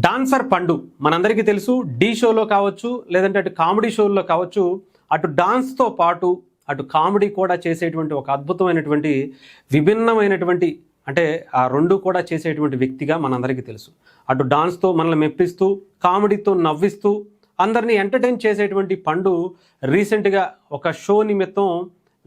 Dancer పండు మనందరికీ తెలుసు. ఢీ షోలో కావచ్చు, లేదంటే అటు కామెడీ షోల్లో కావచ్చు, అటు డాన్స్తో పాటు అటు కామెడీ కూడా చేసేటువంటి ఒక అద్భుతమైనటువంటి విభిన్నమైనటువంటి అంటే ఆ రెండు కూడా చేసేటువంటి వ్యక్తిగా మనందరికీ తెలుసు. అటు డాన్స్తో మనల్ని మెప్పిస్తూ, కామెడీతో నవ్విస్తూ అందరినీ ఎంటర్టైన్ చేసేటువంటి పండు రీసెంట్గా ఒక షో నిమిత్తం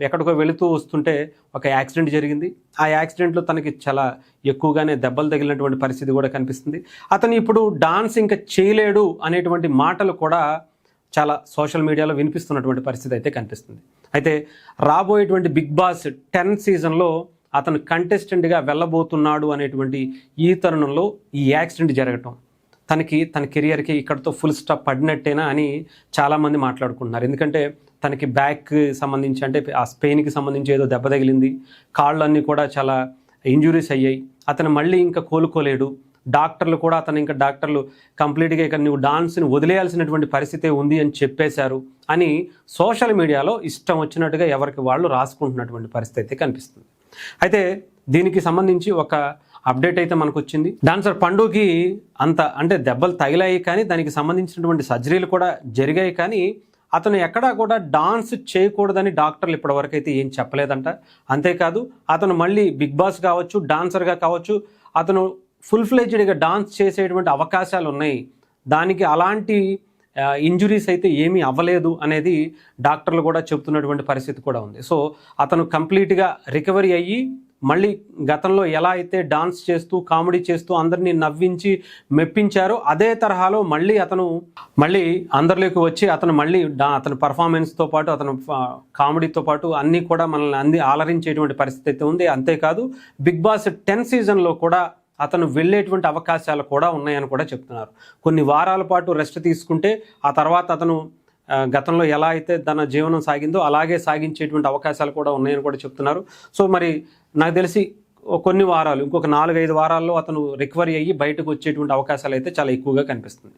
ఎక్కడికో వెళుతూ వస్తుంటే ఒక యాక్సిడెంట్ జరిగింది. ఆ యాక్సిడెంట్లో తనకి చాలా ఎక్కువగానే దెబ్బలు తగిలినటువంటి పరిస్థితి కూడా కనిపిస్తుంది. అతను ఇప్పుడు డాన్స్ ఇంకా చేయలేడు అనేటువంటి మాటలు కూడా చాలా సోషల్ మీడియాలో వినిపిస్తున్నటువంటి పరిస్థితి అయితే కనిపిస్తుంది. అయితే రాబోయేటువంటి బిగ్ బాస్ 10 సీజన్లో అతను కంటెస్టెంట్గా వెళ్ళబోతున్నాడు అనేటువంటి ఈ తరుణంలో ఈ యాక్సిడెంట్ జరగటం తన కెరియర్కి ఇక్కడితో ఫుల్ స్టాప్ పడినట్టేనా అని చాలామంది మాట్లాడుకుంటున్నారు. ఎందుకంటే తనకి బ్యాక్ సంబంధించి అంటే ఆ స్పెయిన్కి సంబంధించి ఏదో దెబ్బ తగిలింది, కాళ్ళన్నీ కూడా చాలా ఇంజురీస్ అయ్యాయి, అతను మళ్ళీ ఇంకా కోలుకోలేడు. డాక్టర్లు కూడా డాక్టర్లు కంప్లీట్గా ఇక నువ్వు డాన్స్ని వదిలేయాల్సినటువంటి పరిస్థితే ఉంది అని చెప్పేశారు అని సోషల్ మీడియాలో ఇష్టం వచ్చినట్టుగా ఎవరికి వాళ్ళు రాసుకుంటున్నటువంటి పరిస్థితి అయితే కనిపిస్తుంది. అయితే దీనికి సంబంధించి ఒక అప్డేట్ అయితే మనకు వచ్చింది. డాన్సర్ పండుకి అంటే దెబ్బలు తగిలాయి, కానీ దానికి సంబంధించినటువంటి సర్జరీలు కూడా జరిగాయి, కానీ అతను ఎక్కడా కూడా డాన్స్ చేయకూడదని డాక్టర్లు ఇప్పటివరకు అయితే ఏం చెప్పలేదంట. అంతేకాదు అతను మళ్ళీ బిగ్ బాస్ కావచ్చు, డాన్సర్గా కావచ్చు, అతను ఫుల్ ఫ్లెడ్జ్డ్గా డాన్స్ చేసేటువంటి అవకాశాలు ఉన్నాయి. దానికి అలాంటి ఇంజురీస్ అయితే ఏమీ అవ్వలేదు అనేది డాక్టర్లు కూడా చెబుతున్నటువంటి పరిస్థితి కూడా ఉంది. సో అతను కంప్లీట్గా రికవరీ అయ్యి మళ్ళీ గతంలో ఎలా అయితే డాన్స్ చేస్తూ కామెడీ చేస్తూ అందరినీ నవ్వించి మెప్పించారో అదే తరహాలో అతను అందరిలోకి వచ్చి అతను పర్ఫార్మెన్స్తో పాటు అతను కామెడీతో పాటు అన్నీ కూడా మనల్ని ఆలరించేటువంటి పరిస్థితి అయితే ఉంది. అంతేకాదు బిగ్ బాస్ 10 సీజన్లో కూడా అతను వెళ్ళేటువంటి అవకాశాలు కూడా ఉన్నాయని కూడా చెప్తున్నారు. కొన్ని వారాల పాటు రెస్ట్ తీసుకుంటే ఆ తర్వాత అతను గతంలో ఎలా అయితే తన జీవనం సాగిందో అలాగే సాగించేటువంటి అవకాశాలు కూడా ఉన్నాయని కూడా చెప్తున్నారు. సో మరి నాకు తెలిసి కొన్ని వారాలు, ఇంకొక 4-5 వారాల్లో అతను రికవరీ అయ్యి బయటకు వచ్చేటువంటి అవకాశాలు అయితే చాలా ఎక్కువగా కనిపిస్తుంది.